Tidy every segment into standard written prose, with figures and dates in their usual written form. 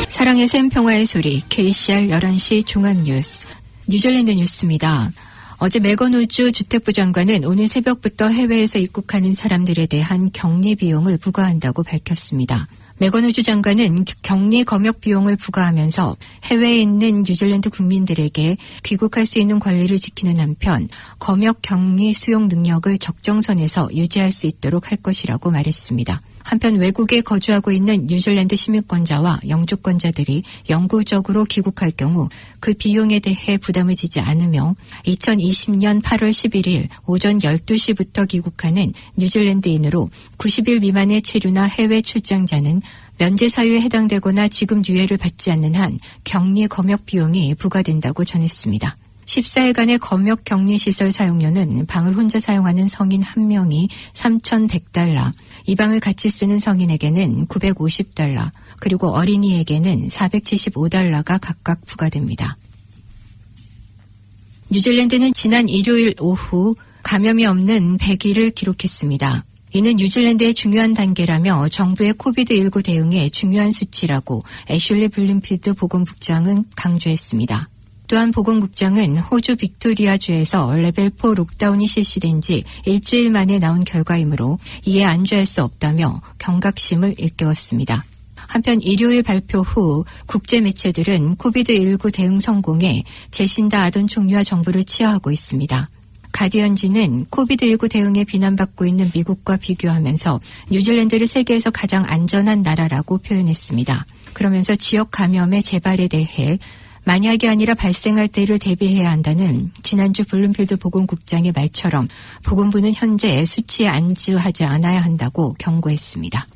사랑의 샘 평화의 소리 KCR 11시 종합뉴스 뉴질랜드 뉴스입니다. 어제 매건 우주 주택부 장관은 오늘 새벽부터 해외에서 입국하는 사람들에 대한 격리 비용을 부과한다고 밝혔습니다. 매건 우주 장관은 격리 검역 비용을 부과하면서 해외에 있는 뉴질랜드 국민들에게 귀국할 수 있는 권리를 지키는 한편 검역 격리 수용 능력을 적정선에서 유지할 수 있도록 할 것이라고 말했습니다. 한편 외국에 거주하고 있는 뉴질랜드 시민권자와 영주권자들이 영구적으로 귀국할 경우 그 비용에 대해 부담을 지지 않으며 2020년 8월 11일 오전 12시부터 귀국하는 뉴질랜드인으로 90일 미만의 체류나 해외 출장자는 면제 사유에 해당되거나 지금 유예를 받지 않는 한 격리 검역 비용이 부과된다고 전했습니다. 14일간의 검역 격리시설 사용료는 방을 혼자 사용하는 성인 1명이 $3,100, 이 방을 같이 쓰는 성인에게는 $950, 그리고 어린이에게는 $475가 각각 부과됩니다. 뉴질랜드는 지난 일요일 오후 감염이 없는 100일을 기록했습니다. 이는 뉴질랜드의 중요한 단계라며 정부의 코비드19 대응에 중요한 수치라고 애슐리 블룸필드 보건국장은 강조했습니다. 또한 보건국장은 호주 빅토리아주에서 레벨 4 록다운이 실시된 지 일주일 만에 나온 결과이므로 이에 안주할 수 없다며 경각심을 일깨웠습니다. 한편 일요일 발표 후 국제 매체들은 코비드19 대응 성공에 제신다 아던 총리와 정부를 치하하고 있습니다. 가디언지는 코비드19 대응에 비난받고 있는 미국과 비교하면서 뉴질랜드를 세계에서 가장 안전한 나라라고 표현했습니다. 그러면서 지역 감염의 재발에 대해 만약이 아니라 발생할 때를 대비해야 한다는 지난주 블룸필드 보건국장의 말처럼 보건부는 현재 수치에 안주하지 않아야 한다고 경고했습니다.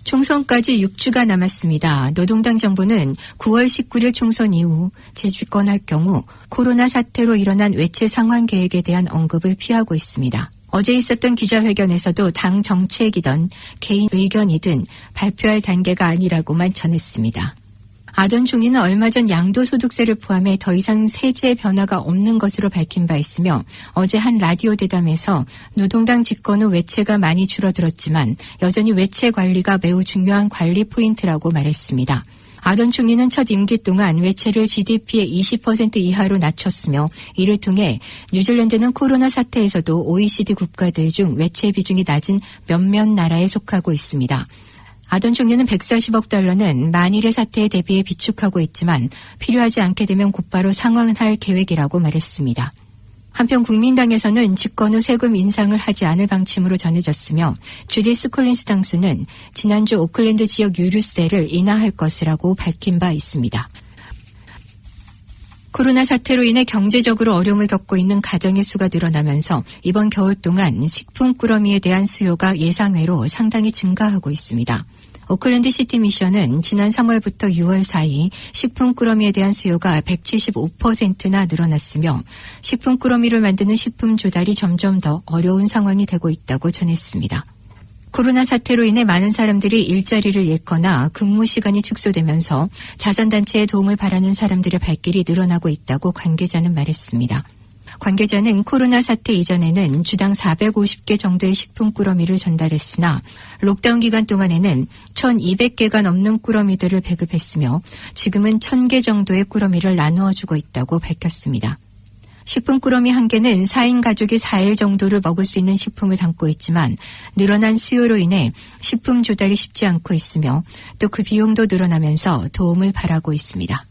총선까지 6주가 남았습니다. 노동당 정부는 9월 19일 총선 이후 재집권할 경우 코로나 사태로 일어난 외채 상환 계획에 대한 언급을 피하고 있습니다. 어제 있었던 기자회견에서도 당 정책이든 개인 의견이든 발표할 단계가 아니라고만 전했습니다. 아던 총리는 얼마 전 양도소득세를 포함해 더 이상 세제 변화가 없는 것으로 밝힌 바 있으며 어제 한 라디오 대담에서 노동당 집권 후 외채가 많이 줄어들었지만 여전히 외채 관리가 매우 중요한 관리 포인트라고 말했습니다. 아던 총리는 첫 임기 동안 외채를 GDP의 20% 이하로 낮췄으며 이를 통해 뉴질랜드는 코로나 사태에서도 OECD 국가들 중 외채 비중이 낮은 몇몇 나라에 속하고 있습니다. 아던 총리는 $140억 만일의 사태에 대비해 비축하고 있지만 필요하지 않게 되면 곧바로 상환할 계획이라고 말했습니다. 한편 국민당에서는 집권 후 세금 인상을 하지 않을 방침으로 전해졌으며 주디스 콜린스 당수는 지난주 오클랜드 지역 유류세를 인하할 것이라고 밝힌 바 있습니다. 코로나 사태로 인해 경제적으로 어려움을 겪고 있는 가정의 수가 늘어나면서 이번 겨울 동안 식품 꾸러미에 대한 수요가 예상외로 상당히 증가하고 있습니다. 오클랜드 시티 미션은 지난 3월부터 6월 사이 식품 꾸러미에 대한 수요가 175%나 늘어났으며 식품 꾸러미를 만드는 식품 조달이 점점 더 어려운 상황이 되고 있다고 전했습니다. 코로나 사태로 인해 많은 사람들이 일자리를 잃거나 근무 시간이 축소되면서 자선단체의 도움을 바라는 사람들의 발길이 늘어나고 있다고 관계자는 말했습니다. 관계자는 코로나 사태 이전에는 주당 450개 정도의 식품 꾸러미를 전달했으나 록다운 기간 동안에는 1,200개가 넘는 꾸러미들을 배급했으며 지금은 1,000개 정도의 꾸러미를 나누어 주고 있다고 밝혔습니다. 식품 꾸러미 한 개는 4인 가족이 4일 정도를 먹을 수 있는 식품을 담고 있지만 늘어난 수요로 인해 식품 조달이 쉽지 않고 있으며 또 그 비용도 늘어나면서 도움을 바라고 있습니다.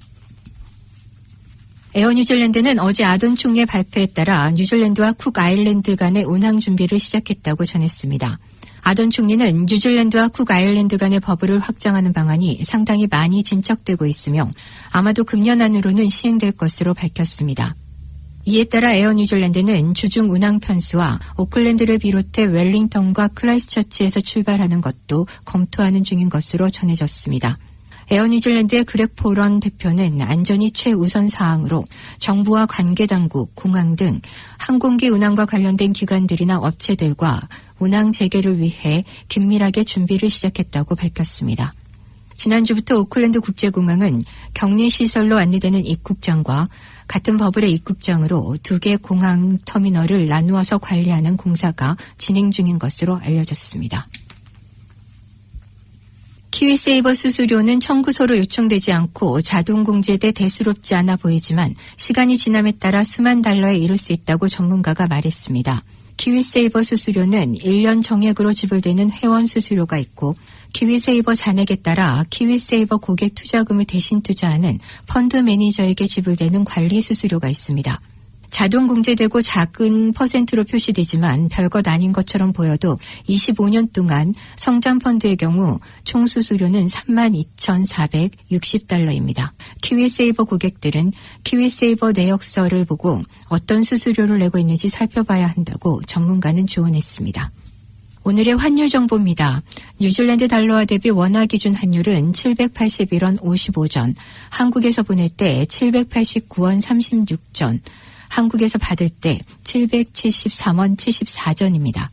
에어 뉴질랜드는 어제 아던 총리의 발표에 따라 뉴질랜드와 쿡 아일랜드 간의 운항 준비를 시작했다고 전했습니다. 아던 총리는 뉴질랜드와 쿡 아일랜드 간의 버블을 확장하는 방안이 상당히 많이 진척되고 있으며 아마도 금년 안으로는 시행될 것으로 밝혔습니다. 이에 따라 에어 뉴질랜드는 주중 운항 편수와 오클랜드를 비롯해 웰링턴과 크라이스처치에서 출발하는 것도 검토하는 중인 것으로 전해졌습니다. 에어 뉴질랜드의 그렉 포런 대표는 안전이 최우선 사항으로 정부와 관계당국, 공항 등 항공기 운항과 관련된 기관들이나 업체들과 운항 재개를 위해 긴밀하게 준비를 시작했다고 밝혔습니다. 지난주부터 오클랜드 국제공항은 격리시설로 안내되는 입국장과 같은 버블의 입국장으로 2개 공항 터미널을 나누어서 관리하는 공사가 진행 중인 것으로 알려졌습니다. 키위세이버 수수료는 청구서로 요청되지 않고 자동 공제돼 대수롭지 않아 보이지만 시간이 지남에 따라 수만 달러에 이를 수 있다고 전문가가 말했습니다. 키위세이버 수수료는 1년 정액으로 지불되는 회원 수수료가 있고 키위세이버 잔액에 따라 키위세이버 고객 투자금을 대신 투자하는 펀드 매니저에게 지불되는 관리 수수료가 있습니다. 자동 공제되고 작은 퍼센트로 표시되지만 별것 아닌 것처럼 보여도 25년 동안 성장펀드의 경우 총 수수료는 32,460달러입니다. 키위세이버 고객들은 키위세이버 내역서를 보고 어떤 수수료를 내고 있는지 살펴봐야 한다고 전문가는 조언했습니다. 오늘의 환율 정보입니다. 뉴질랜드 달러화 대비 원화 기준 환율은 781원 55전, 한국에서 보낼 때 789원 36전, 한국에서 받을 때 773원 74전입니다.